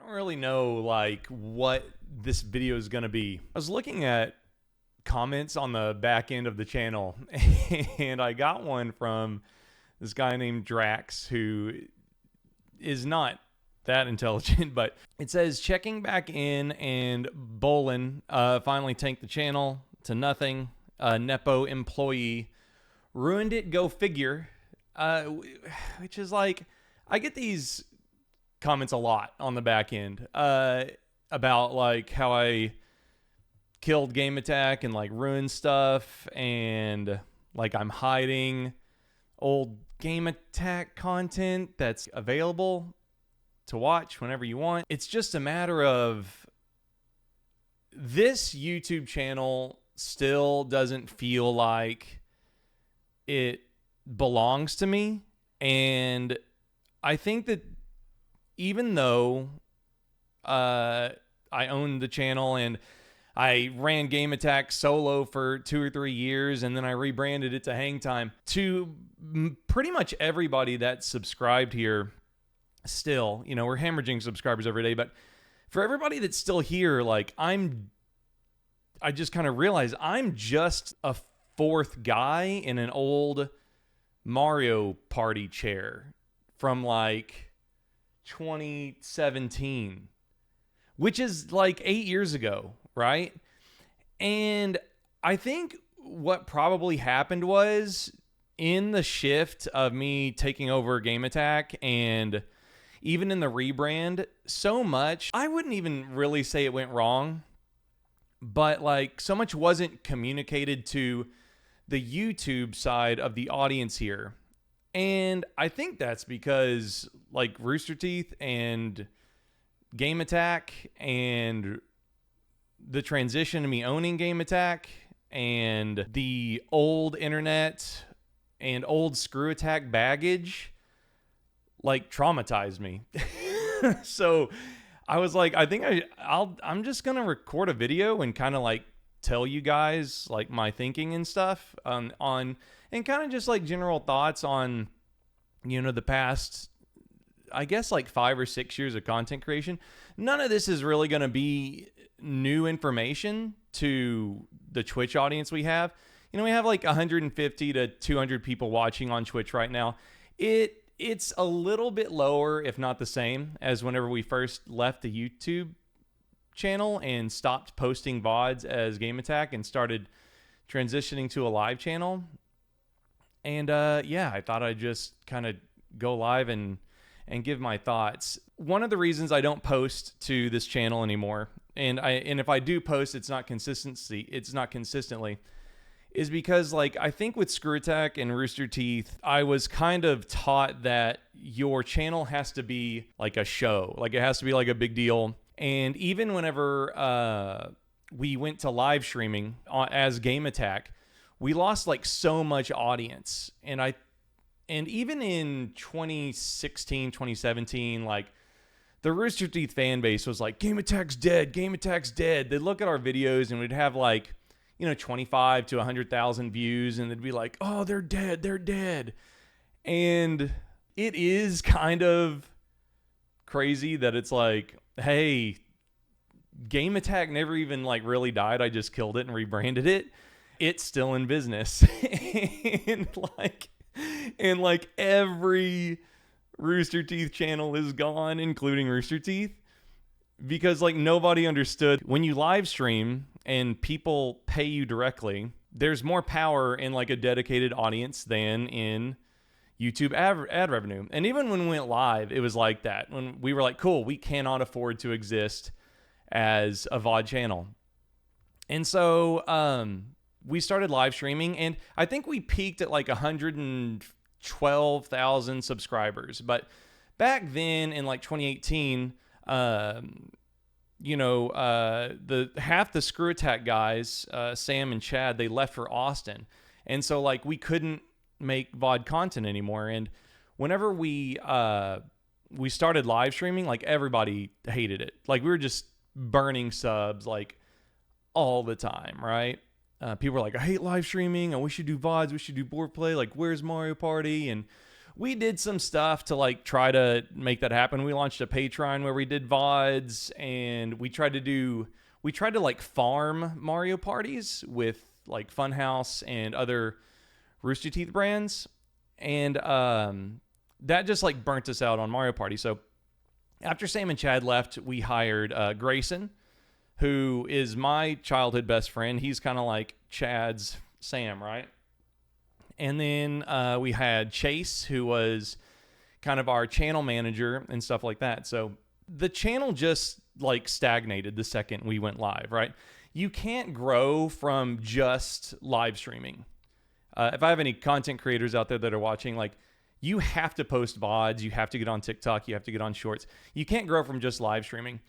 don't really know like what this video is going to be. I was looking at comments on the back end of the channel and I got one from this guy named Drax, who is not that intelligent, but it says checking back in and Bolin finally tanked the channel to nothing. Nepo employee ruined it, go figure. Which is like, I get these comments a lot on the back end about like how I killed Game Attack and like ruined stuff, and like I'm hiding old Game Attack content that's available to watch whenever you want. It's just a matter of this YouTube channel still doesn't feel like it belongs to me. And I think that even though I owned the channel and I ran Game Attack solo for 2 or 3 years, and then I rebranded it to Hang Time, to pretty much everybody that's subscribed here still, you know, we're hemorrhaging subscribers every day, but for everybody that's still here, like I just kind of realized I'm just a fourth guy in an old Mario Party chair from like 2017, which is like 8 years ago, right? And I think what probably happened was, in the shift of me taking over Game Attack and even in the rebrand, so much, I wouldn't even really say it went wrong, but like so much wasn't communicated to the YouTube side of the audience here. And I think that's because like Rooster Teeth and Game Attack and the transition to me owning Game Attack and the old internet and old Screw Attack baggage like traumatized me. So I was like, I think I'm just going to record a video and kind of like tell you guys like my thinking and stuff on and kind of just like general thoughts on, you know, the past, I guess like 5 or 6 years of content creation. None of this is really going to be new information to the Twitch audience we have. You know, we have like 150 to 200 people watching on Twitch right now. It's a little bit lower, if not the same, as whenever we first left the YouTube channel and stopped posting VODs as Game Attack and started transitioning to a live channel. And yeah, I thought I'd just kind of go live and give my thoughts. One of the reasons I don't post to this channel anymore, and if I do post, it's not consistently, is because like I think with Screw Attack and Rooster Teeth, I was kind of taught that your channel has to be like a show, like it has to be like a big deal. And even whenever we went to live streaming as Game Attack, we lost like so much audience. And even in 2016, 2017, like the Rooster Teeth fan base was like, Game Attack's dead, Game Attack's dead. They'd look at our videos and we'd have like, you know, 25 to 100,000 views, and they'd be like, oh, they're dead, they're dead. And it is kind of crazy that it's like, hey, Game Attack never even like really died. I just killed it and rebranded it. It's still in business. and like every Rooster Teeth channel is gone, including Rooster Teeth, because like nobody understood when you live stream and people pay you directly, there's more power in like a dedicated audience than in YouTube ad revenue. And even when we went live, it was like that. When we were like, cool, we cannot afford to exist as a VOD channel. And so we started live streaming, and I think we peaked at like 112,000 subscribers. But back then in like 2018, you know, half the Screw Attack guys, Sam and Chad, they left for Austin. And so like we couldn't make VOD content anymore. And whenever we started live streaming, like everybody hated it. Like we were just burning subs like all the time, right? People were like, I hate live streaming. I wish you do VODs. We should do board play. Like, where's Mario Party? And we did some stuff to like try to make that happen. We launched a Patreon where we did VODs, and we tried to like farm Mario parties with like Funhouse and other Rooster Teeth brands. And that just like burnt us out on Mario Party. So after Sam and Chad left, we hired Grayson, who is my childhood best friend. He's kind of like Chad's Sam, right? And then we had Chase, who was kind of our channel manager and stuff like that. So the channel just like stagnated the second we went live, right? You can't grow from just live streaming. If I have any content creators out there that are watching, like, you have to post VODs, you have to get on TikTok, you have to get on Shorts. You can't grow from just live streaming.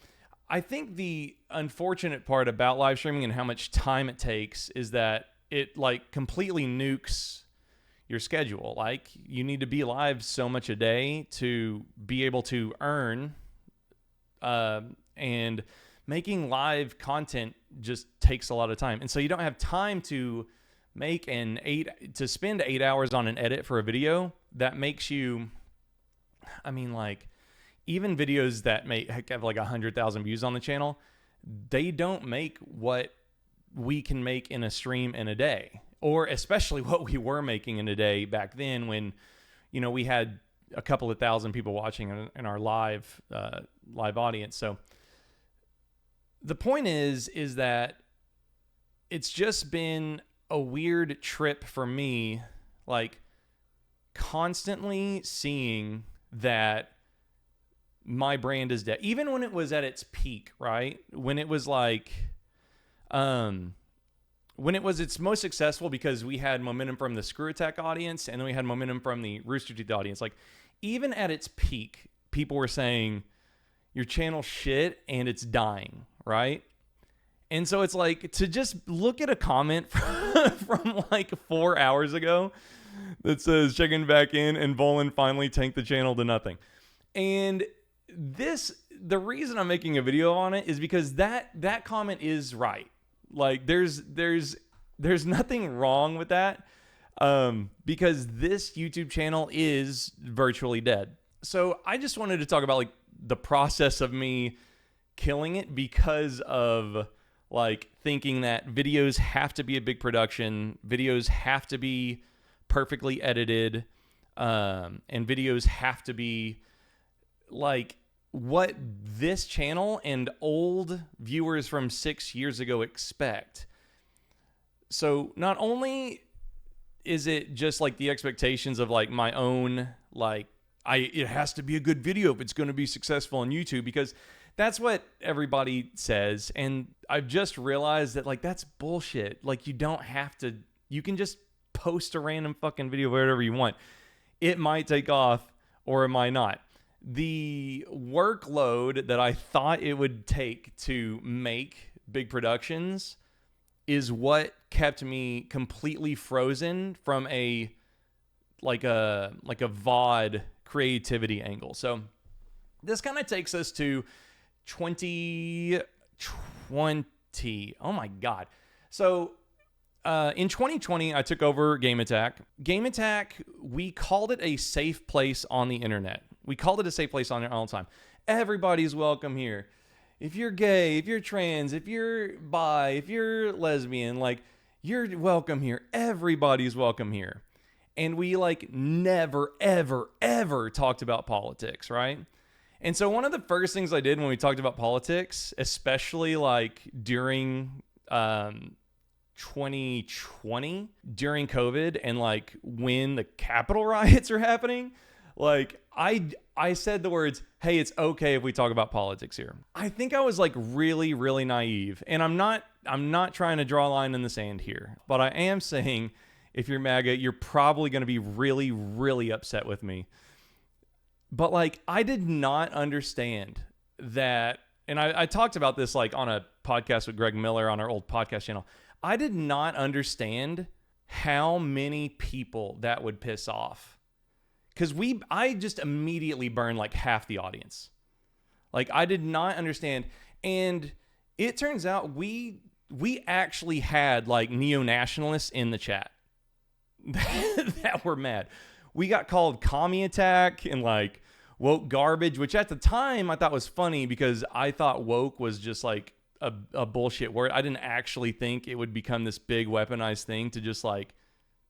I think the unfortunate part about live streaming and how much time it takes is that it like completely nukes your schedule. Like, you need to be live so much a day to be able to earn, and making live content just takes a lot of time. And so you don't have time to spend 8 hours on an edit for a video that makes you, I mean, like, even videos that have like 100,000 views on the channel, they don't make what we can make in a stream in a day, or especially what we were making in a day back then when, you know, we had a couple of thousand people watching in our live audience. So the point is that it's just been a weird trip for me, like, constantly seeing that my brand is dead. Even when it was at its peak, right? When it was like, when it was its most successful, because we had momentum from the Screw Attack audience, and then we had momentum from the Rooster Teeth audience. Like, even at its peak, people were saying, your channel's shit and it's dying, right? And so it's like, to just look at a comment from like 4 hours ago that says, checking back in, and Volan finally tanked the channel to nothing. And the reason I'm making a video on it is because that comment is right. Like, there's nothing wrong with that, because this YouTube channel is virtually dead. So I just wanted to talk about like the process of me killing it, because of like thinking that videos have to be a big production, videos have to be perfectly edited, and videos have to be like what this channel and old viewers from 6 years ago expect. So not only is it just like the expectations of like my own, like, it has to be a good video if it's going to be successful on YouTube, because that's what everybody says. And I've just realized that, like, that's bullshit. Like, you don't have to, you can just post a random fucking video wherever you want. It might take off or it might not. The workload that I thought it would take to make big productions is what kept me completely frozen from a VOD creativity angle. So this kind of takes us to 2020. Oh my God. So in 2020, I took over Game Attack. Game Attack, we called it a safe place on the internet. We called it a safe place on it all the time. Everybody's welcome here. If you're gay, if you're trans, if you're bi, if you're lesbian, like, you're welcome here. Everybody's welcome here. And we like never, ever, ever talked about politics, right? And so one of the first things I did when we talked about politics, especially like during 2020, during COVID, and like when the Capitol riots are happening, like I said the words, hey, it's okay if we talk about politics here. I think I was like really, really naive. And I'm not trying to draw a line in the sand here, but I am saying, if you're MAGA, you're probably going to be really, really upset with me. But like, I did not understand that. And I talked about this like on a podcast with Greg Miller on our old podcast channel. I did not understand how many people that would piss off. Because I just immediately burned like half the audience. Like, I did not understand. And it turns out we actually had like neo-nationalists in the chat that were mad. we got called commie attack and like woke garbage, which at the time I thought was funny because I thought woke was just like a bullshit word. I didn't actually think it would become this big weaponized thing to just like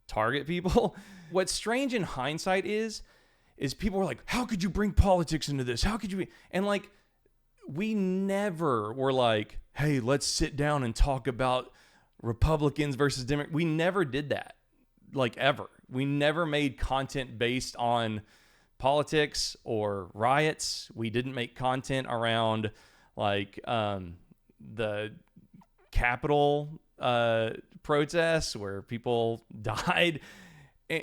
target people. What's strange in hindsight is people were like, how could you bring politics into this? How could you be? And like, we never were like, hey, let's sit down and talk about Republicans versus Democrats. We never did that, like ever. We never made content based on politics or riots. We didn't make content around like the Capitol protests where people died.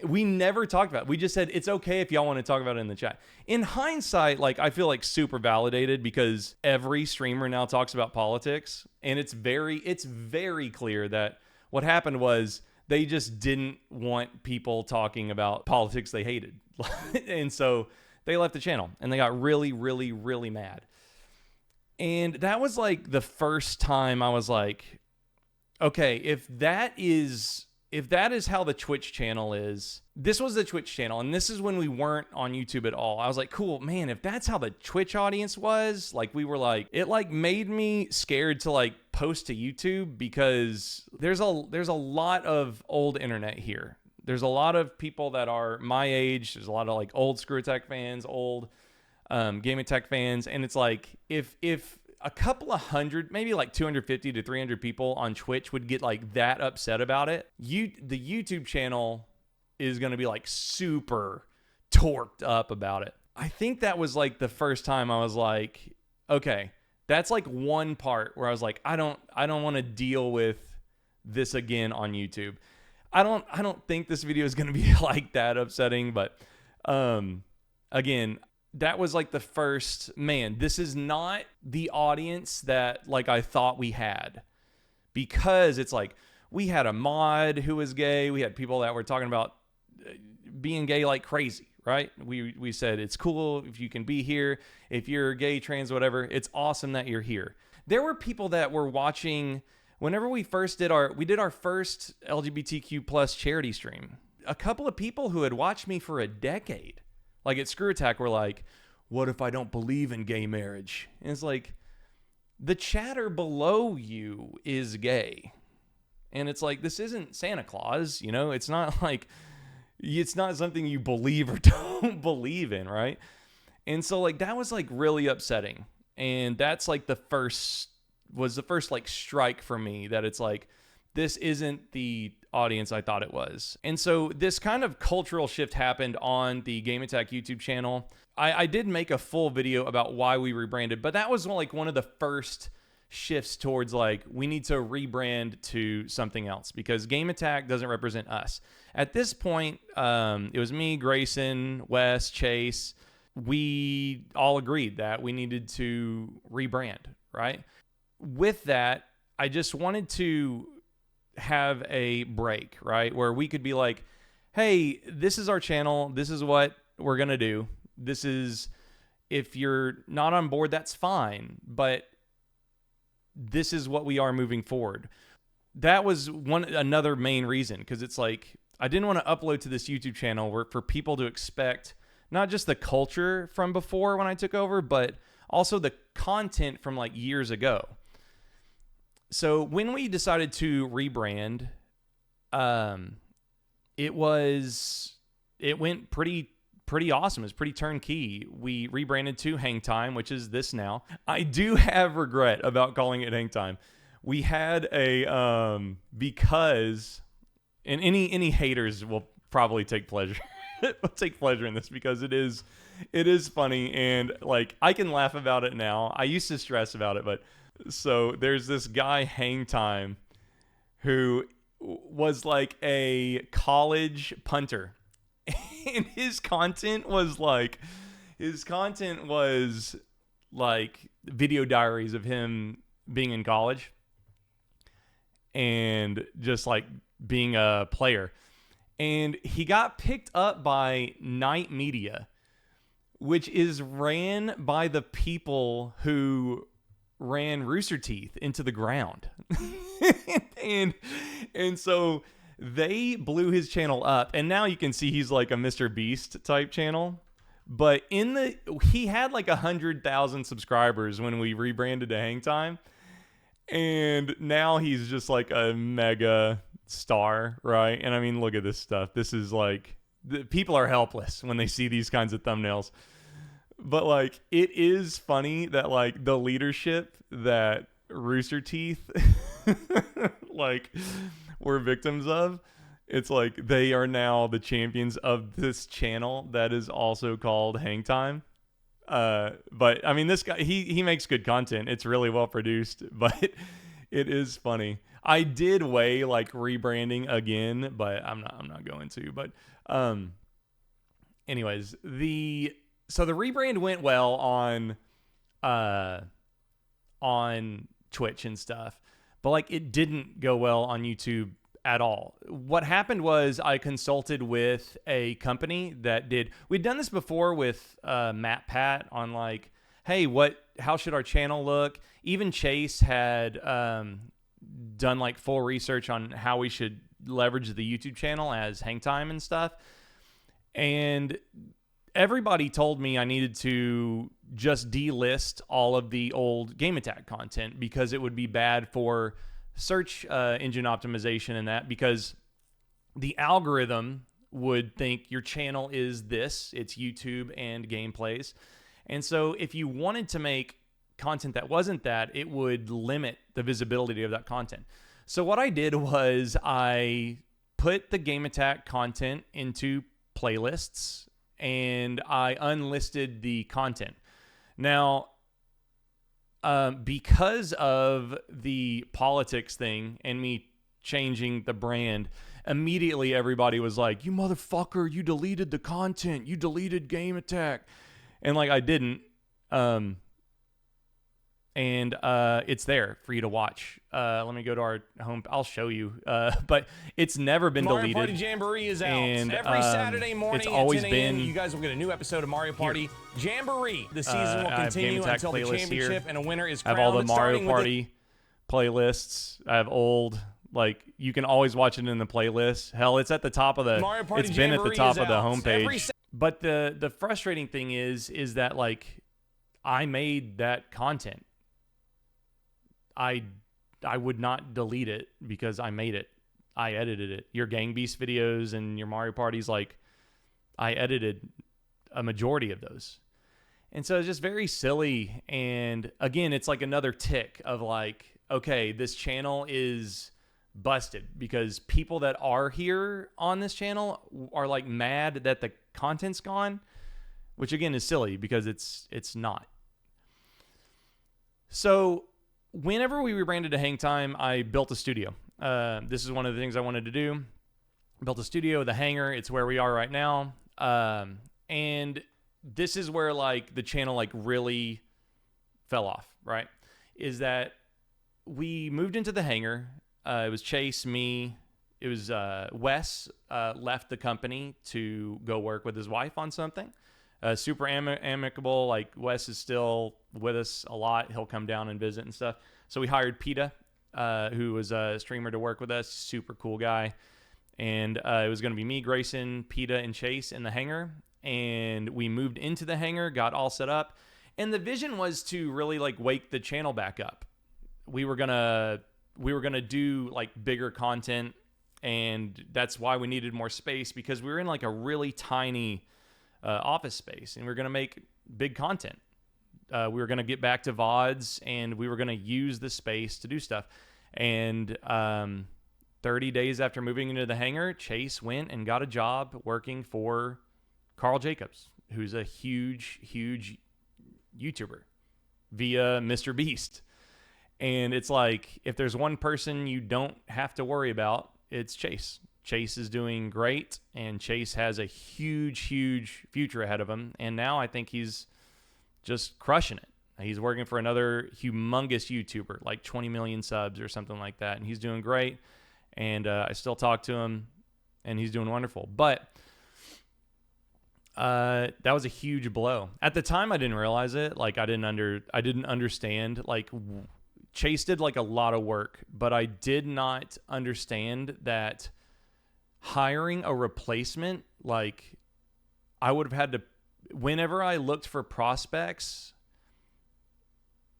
We never talked about it. We just said, it's okay if y'all want to talk about it in the chat. In hindsight, like, I feel like super validated because every streamer now talks about politics. And it's very clear that what happened was they just didn't want people talking about politics they hated. And so they left the channel and they got really, really, really mad. And that was like the first time I was like, okay, if that is how the Twitch channel is, this was the Twitch channel, and this is when we weren't on YouTube at all. I was like, cool, man, if that's how the Twitch audience was, like, we were like, it like made me scared to like post to YouTube because there's a lot of old internet here. There's a lot of people that are my age. There's a lot of like old Screw Attack fans, old Game Attack fans, and it's like if a couple of hundred, maybe like 250 to 300 people on Twitch would get like that upset about it, the YouTube channel is going to be like super torqued up about it. I think that was like the first time I was like, okay, that's like one part where I was like, I don't want to deal with this again on YouTube. I don't think this video is going to be like that upsetting, but again, that was like the first, man, this is not the audience that like I thought we had, because it's like we had a mod who was gay. We had people that were talking about being gay like crazy, right? We said it's cool if you can be here. If you're gay, trans, whatever, it's awesome that you're here. There were people that were watching whenever we did our first LGBTQ plus charity stream. A couple of people who had watched me for a decade, like at Screw Attack, were like, what if I don't believe in gay marriage? And it's like, the chatter below you is gay. And it's like, this isn't Santa Claus, you know? It's not like, it's not something you believe or don't believe in, right? And so like, that was like really upsetting. And that's like the first like strike for me that it's like, this isn't the audience I thought it was. And so this kind of cultural shift happened on the Game Attack YouTube channel. I did make a full video about why we rebranded, but that was like one of the first shifts towards like, we need to rebrand to something else because Game Attack doesn't represent us. At this point, it was me, Grayson, Wes, Chase. We all agreed that we needed to rebrand, right? With that, I just wanted to have a break, right? Where we could be like, hey, this is our channel. This is what we're going to do. This is, if you're not on board, that's fine. But this is what we are moving forward. That was another main reason, because it's like, I didn't want to upload to this YouTube channel for people to expect not just the culture from before when I took over, but also the content from like years ago. So when we decided to rebrand, it went pretty awesome. It was pretty turnkey. We rebranded to Hang Time, which is this now. I do have regret about calling it Hang Time. We had a because, and any haters will probably take pleasure take pleasure in this because it is funny, and like I can laugh about it now. I used to stress about it, but so there's this guy Hang Time who was like a college punter, and his content was like video diaries of him being in college and just like being a player. And he got picked up by Night Media, which is ran by the people who ran Rooster Teeth into the ground. and so they blew his channel up, and now you can see he's like a Mr. Beast type channel. But he had like 100,000 subscribers when we rebranded to Hang Time, and now he's just like a mega star, right? And I mean, look at this stuff. This is like, people are helpless when they see these kinds of thumbnails. But like, it is funny that like the leadership that Rooster Teeth like were victims of, it's like they are now the champions of this channel that is also called Hang Time. But I mean, this guy, he makes good content. It's really well produced, but it is funny. I did weigh like rebranding again, but I'm not going to. But anyways, the rebrand went well on Twitch and stuff, but like it didn't go well on YouTube at all. What happened was I consulted with a company that we'd done this before with Matt Pat on like, hey, how should our channel look? Even Chase had done like full research on how we should leverage the YouTube channel as Hang Time and stuff. And everybody told me I needed to just delist all of the old Game Attack content because it would be bad for search engine optimization and that, because the algorithm would think your channel is this, it's YouTube and gameplays. And so if you wanted to make content that wasn't that, it would limit the visibility of that content. So what I did was I put the Game Attack content into playlists and I unlisted the content. Now, because of the politics thing and me changing the brand, immediately everybody was like, you motherfucker, you deleted the content, you deleted Game Attack. And like, I didn't. And it's there for you to watch. Let me go to our home. I'll show you. But it's never been Mario deleted. Party Jamboree is out. And, Every Saturday morning it's always at 10 a.m., been. you guys will get a new episode of Mario Party Jamboree. The season will I have Game continue Attack until the playlists championship here. and a winner is I have crowned. all the It's Mario starting with Party playlists. I have old, like, you can always watch it in the playlist. Hell, it's at the top of the. Mario Party It's been at the Jamboree top is of the out. homepage. But the frustrating thing is that like I made that content. I would not delete it because I made it. I edited it. Your Gang Beast videos and your Mario Parties, like, I edited a majority of those. And so it's just very silly. And again, it's like another tick of like, okay, this channel is busted because people that are here on this channel are like mad that the content's gone, which again is silly because it's not. So whenever we rebranded to Hang Time, I built a studio. This is one of the things I wanted to do. Built a studio, the hangar. It's where we are right now. And this is where like the channel like really fell off, right? Is that we moved into the hangar. It was Chase, me. It was Wes left the company to go work with his wife on something. Super amicable. Like Wes is still with us a lot. He'll come down and visit and stuff. So we hired PETA, who was a streamer, to work with us. Super cool guy. And it was going to be me, Grayson, PETA, and Chase in the hangar. And we moved into the hangar, got all set up. And the vision was to really like wake the channel back up. We were gonna do like bigger content, and that's why we needed more space, because we were in like a really tiny office space, and we were gonna make big content. We were gonna get back to VODs, and we were gonna use the space to do stuff. And 30 days after moving into the hangar, Chase went and got a job working for Carl Jacobs, who's a huge YouTuber via Mr. Beast. And it's like, if there's one person you don't have to worry about, it's Chase. Chase is doing great, and Chase has a huge future ahead of him. And now I think he's just crushing it. He's working for another humongous YouTuber, like 20 million subs or something like that. And he's doing great. And I still talk to him, and he's doing wonderful. But that was a huge blow. At the time, I didn't realize it. Like I didn't understand. Like Chase did like a lot of work, but I did not understand that hiring a replacement, like I would have had to, whenever I looked for prospects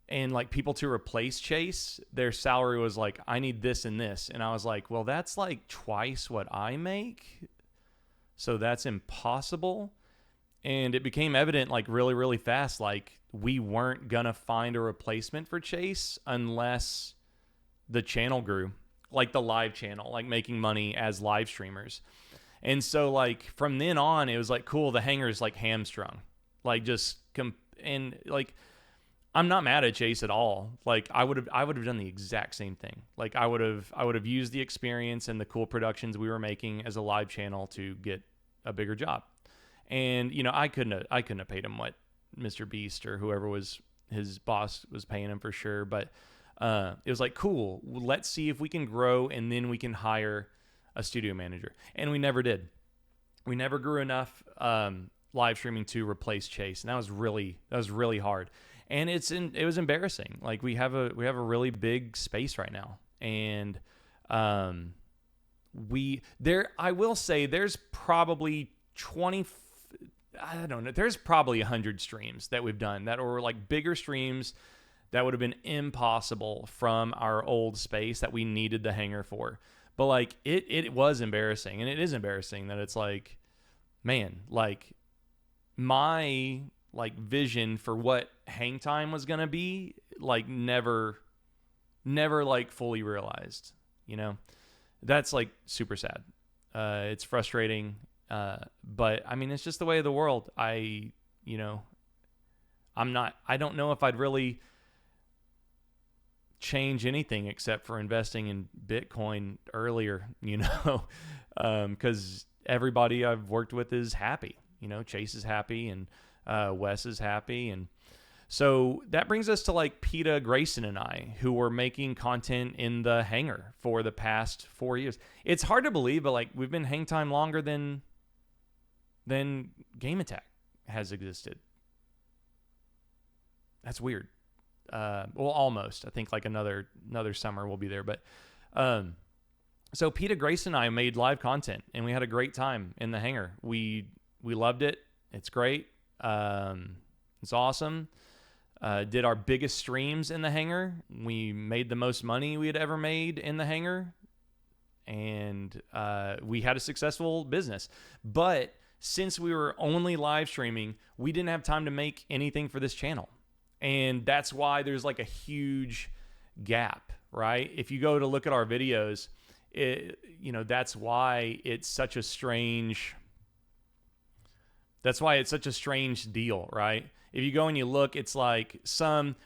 and like people to replace Chase, their salary was like, I need this and this. And I was like, well, that's like twice what I make. So that's impossible. And it became evident like really, really fast, like we weren't going to find a replacement for Chase unless the channel grew, like the live channel, like making money as live streamers. And so like from then on, it was like, cool, the hanger's like hamstrung. Like just, and like, I'm not mad at Chase at all. Like I would have done the exact same thing. Like I would have used the experience and the cool productions we were making as a live channel to get a bigger job. And you know, I couldn't have paid him what Mr. Beast or whoever was his boss was paying him for sure. But it was like, cool, let's see if we can grow, and then we can hire a studio manager. And we never did. We never grew enough live streaming to replace Chase, and that was really hard. And it was embarrassing. Like we have a really big space right now, and I will say there's probably 20. I don't know. There's probably 100 streams that we've done that were like bigger streams that would have been impossible from our old space that we needed the hangar for. But like it was embarrassing, and it is embarrassing that it's like, man, like my like vision for what hang time was going to be like never like fully realized, you know. That's like super sad. It's frustrating. But I mean, it's just the way of the world. I don't know if I'd really change anything except for investing in Bitcoin earlier, you know, because everybody I've worked with is happy, you know, Chase is happy and Wes is happy. And so that brings us to like PETA, Grayson, and I, who were making content in the hangar for the past 4 years. It's hard to believe, but like we've been hang time longer than Game Attack has existed. That's weird. Well, almost. I think like another summer we'll be there. But so PETA, Grayson, and I made live content, and we had a great time in the hangar. We loved it. It's great. It's awesome. Did our biggest streams in the hangar. We made the most money we had ever made in the hangar, and we had a successful business. But since we were only live streaming, we didn't have time to make anything for this channel. And that's why there's like a huge gap, right? If you go to look at our videos, that's why it's such a strange deal, right? If you go and you look, it's like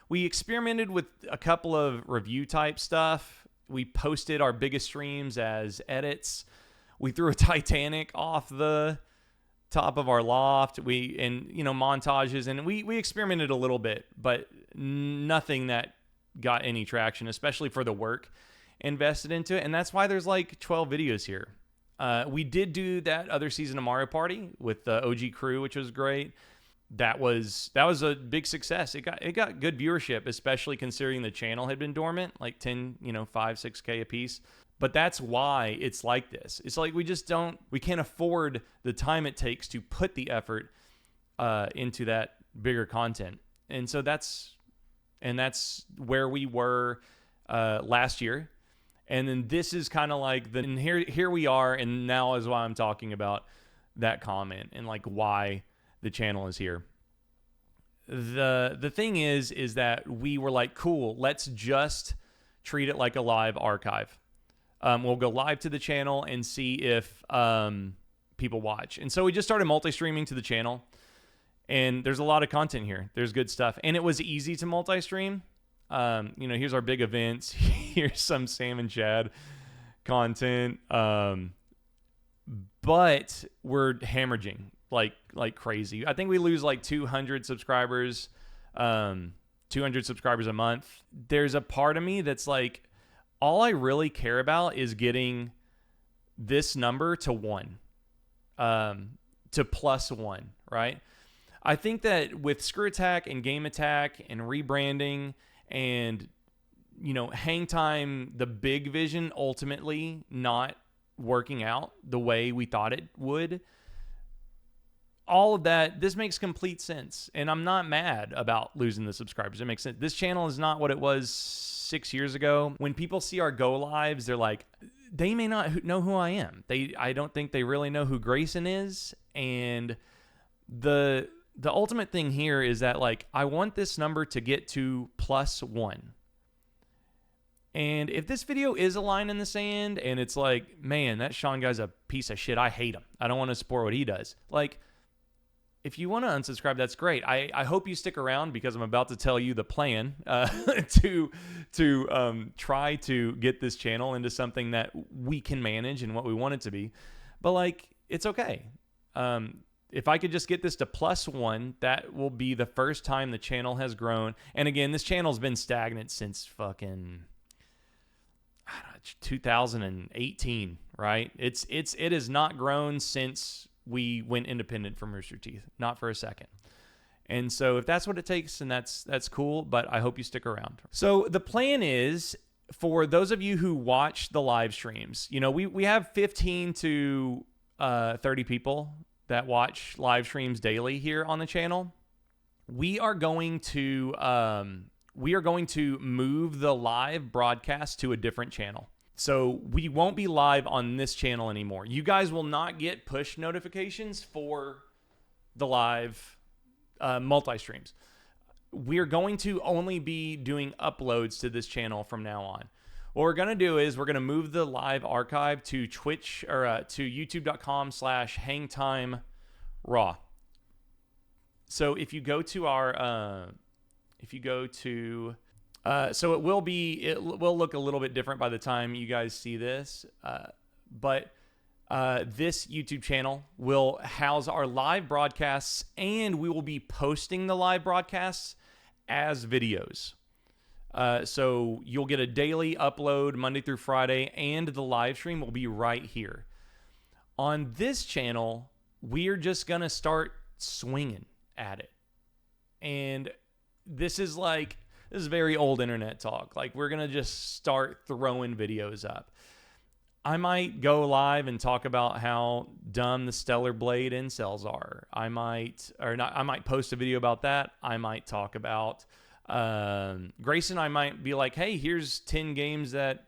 we experimented with a couple of review type stuff. We posted our biggest streams as edits. We threw a Titanic off the top of our loft, montages, and we experimented a little bit, but nothing that got any traction, especially for the work invested into it. And that's why there's like 12 videos here. We did do that other season of Mario Party with the OG crew, which was great. That was a big success. It got good viewership, especially considering the channel had been dormant, like 10, 5, 6K a piece. But that's why it's like this. It's like we can't afford the time it takes to put the effort into that bigger content. And so that's where we were last year. And then this is kind of like and here we are, and now is why I'm talking about that comment and like why the channel is here. The thing is that we were like, cool, let's just treat it like a live archive. We'll go live to the channel and see if people watch. And so we just started multi-streaming to the channel. And there's a lot of content here. There's good stuff. And it was easy to multi-stream. Here's our big events. Here's some Sam and Chad content. But we're hemorrhaging like crazy. I think we lose like 200 subscribers, 200 subscribers a month. There's a part of me that's like, all I really care about is getting this number to 1, to +1, right? I think that with Screw Attack and Game Attack and rebranding and, hang time, the big vision, ultimately not working out the way we thought it would, all of that, this makes complete sense. And I'm not mad about losing the subscribers. It makes sense. This channel is not what it was 6 years ago. When people see our go lives, they're like, they may not know who I am. I don't think they really know who Grayson is. And the ultimate thing here is that, like, I want this number to get to +1. And if this video is a line in the sand and it's like, man, that Sean guy's a piece of shit, I hate him, I don't want to support what he does. Like, if you want to unsubscribe, that's great. I hope you stick around, because I'm about to tell you the plan to try to get this channel into something that we can manage and what we want it to be. But, like, it's okay. If I could just get this to +1, that will be the first time the channel has grown. And again, this channel's been stagnant since fucking 2018, right? It has not grown since we went independent from Rooster Teeth, not for a second. And so if that's what it takes, then that's cool, but I hope you stick around. So the plan is, for those of you who watch the live streams, you know, we have 15 to 30 people that watch live streams daily here on the channel. We are going to move the live broadcast to a different channel. So we won't be live on this channel anymore. You guys will not get push notifications for the live multi-streams. We're going to only be doing uploads to this channel from now on. What we're going to do is we're going to move the live archive to Twitch, or to youtube.com/hangtimeraw. So if you go to our, so it will look a little bit different by the time you guys see this. But this YouTube channel will house our live broadcasts, and we will be posting the live broadcasts as videos. So you'll get a daily upload Monday through Friday, and the live stream will be right here. On this channel, we're just going to start swinging at it. And this is very old internet talk. Like, we're going to just start throwing videos up. I might go live and talk about how dumb the Stellar Blade incels are. I might post a video about that. I might talk about Grayson. I might be like, hey, here's 10 games that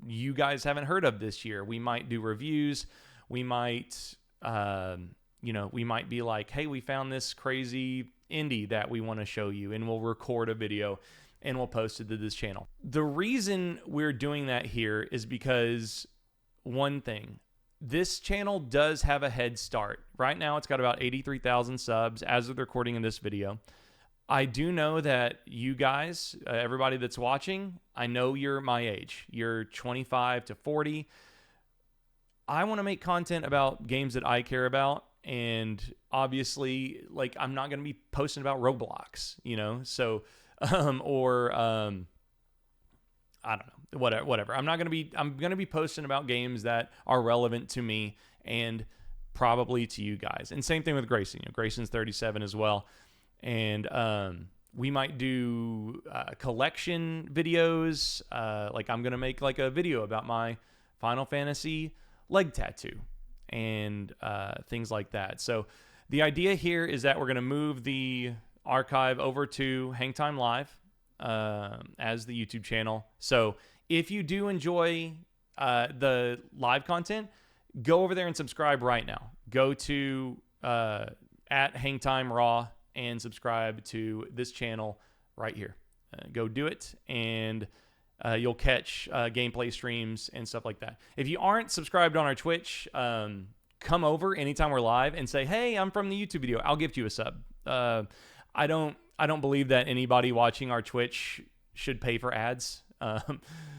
you guys haven't heard of this year. We might do reviews. We might, we might be like, hey, we found this crazy indie that we want to show you, and we'll record a video and we'll post it to this channel. The reason we're doing that here is because, one thing, this channel does have a head start. Right now, it's got about 83,000 subs as of the recording of this video. I do know that you guys, everybody that's watching, I know you're my age. You're 25 to 40. I want to make content about games that I care about. And obviously, like, I'm not going to be posting about Roblox, so, I don't know, whatever. I'm going to be posting about games that are relevant to me and probably to you guys. And same thing with Grayson. Grayson's 37 as well. And, we might do collection videos. Like, I'm going to make like a video about my Final Fantasy leg tattoo and things like that. So the idea here is that we're going to move the archive over to Hangtime Live as the YouTube channel. So if you do enjoy the live content, go over there and subscribe right now. Go to at Hangtime Raw and subscribe to this channel right here. Go do it, and you'll catch gameplay streams and stuff like that. If you aren't subscribed on our Twitch, come over anytime we're live and say, hey, I'm from the YouTube video. I'll gift you a sub. I don't believe that anybody watching our Twitch should pay for ads.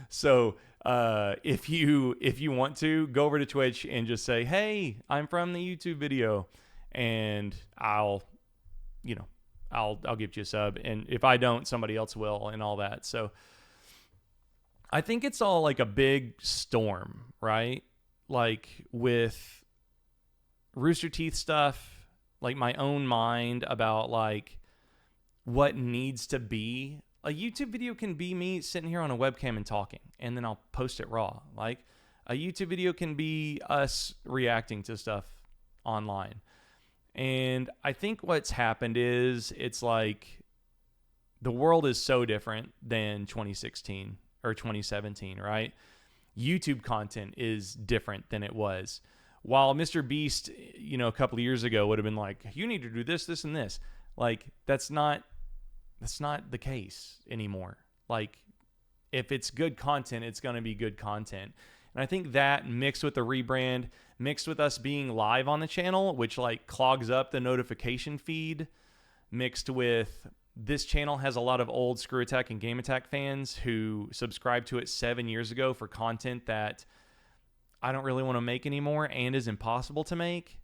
So if you want to, go over to Twitch and just say, hey, I'm from the YouTube video, and I'll gift you a sub. And if I don't, somebody else will, and all that. So I think it's all like a big storm, right? Like, with Rooster Teeth stuff, like my own mind about like what needs to be. A YouTube video can be me sitting here on a webcam and talking, and then I'll post it raw. Like, A YouTube video can be us reacting to stuff online. And I think what's happened is it's like the world is so different than 2016 or 2017, right? YouTube content is different than it was. While Mr. Beast, a couple of years ago would have been like, you need to do this, this, and this. Like, that's not the case anymore. Like, if it's good content, it's going to be good content. And I think that mixed with the rebrand, mixed with us being live on the channel, which like clogs up the notification feed, mixed with this channel has a lot of old Screw Attack and Game Attack fans who subscribed to it 7 years ago for content that I don't really want to make anymore and is impossible to make.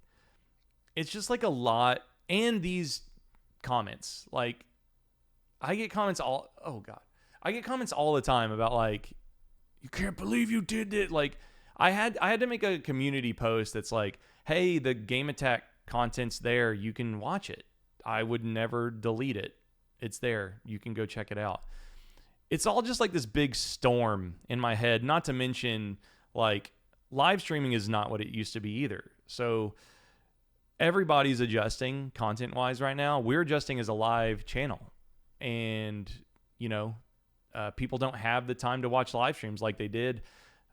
It's just like a lot. And these comments, like I get comments all the time about like, you can't believe you did it. Like I had to make a community post that's like, hey, the Game Attack content's there. You can watch it. I would never delete it. It's there. You can go check it out. It's all just like this big storm in my head, not to mention like live streaming is not what it used to be either. So everybody's adjusting content-wise right now. We're adjusting as a live channel. And, people don't have the time to watch live streams like they did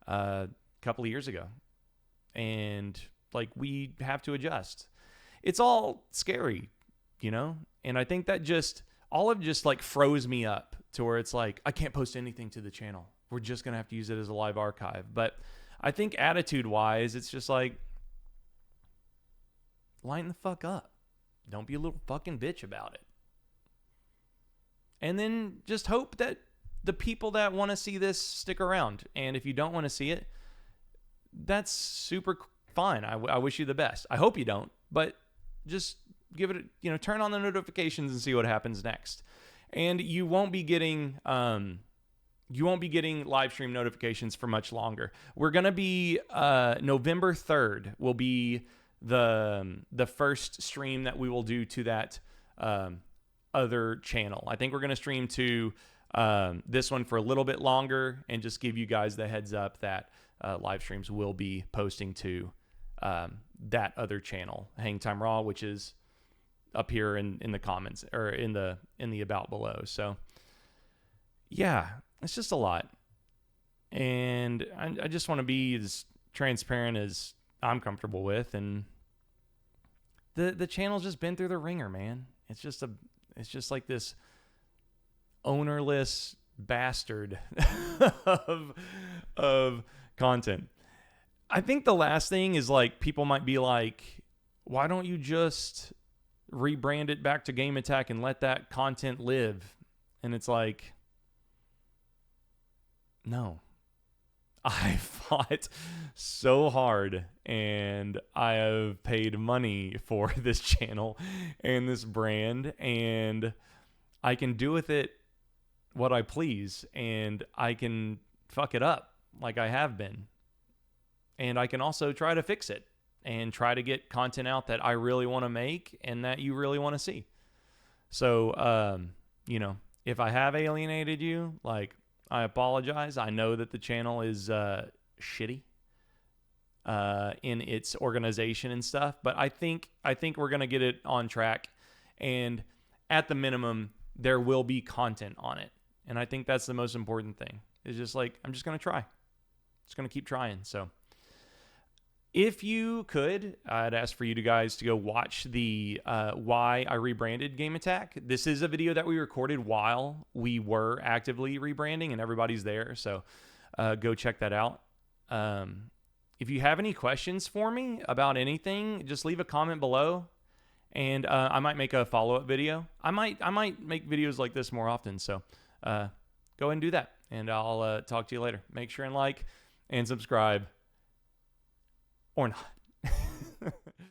a couple of years ago. And, like, we have to adjust. It's all scary, And I think that just like froze me up to where it's like, I can't post anything to the channel. We're just going to have to use it as a live archive. But I think attitude-wise, it's just like, lighten the fuck up. Don't be a little fucking bitch about it. And then just hope that the people that want to see this stick around. And if you don't want to see it, that's super fine. I wish you the best. I hope you don't. But just give it, turn on the notifications and see what happens next. And you won't be getting live stream notifications for much longer. We're going to be November 3rd will be the first stream that we will do to that other channel. I think we're going to stream to this one for a little bit longer and just give you guys the heads up that live streams will be posting to that other channel, Hang Time Raw, which is up here in the comments or in the about below. So yeah, it's just a lot. And I just want to be as transparent as I'm comfortable with. And the channel's just been through the ringer, man. It's just like this ownerless bastard of content. I think the last thing is like, people might be like, why don't you just rebrand it back to Game Attack and let that content live? And it's like, no. I fought so hard and I have paid money for this channel and this brand, and I can do with it what I please, and I can fuck it up like I have been. And I can also try to fix it and try to get content out that I really want to make and that you really want to see. So, if I have alienated you, like, I apologize. I know that the channel is shitty in its organization and stuff, but I think we're going to get it on track, and at the minimum, there will be content on it. And I think that's the most important thing. It's just like, I'm just going to try. Just going to keep trying. So if you could, I'd ask for you guys to go watch the why I rebranded Game Attack. This is a video that we recorded while we were actively rebranding, and everybody's there. So go check that out. If you have any questions for me about anything, just leave a comment below, and I might make a follow-up video. I might make videos like this more often. So go ahead and do that, and I'll talk to you later. Make sure and like and subscribe. Or not.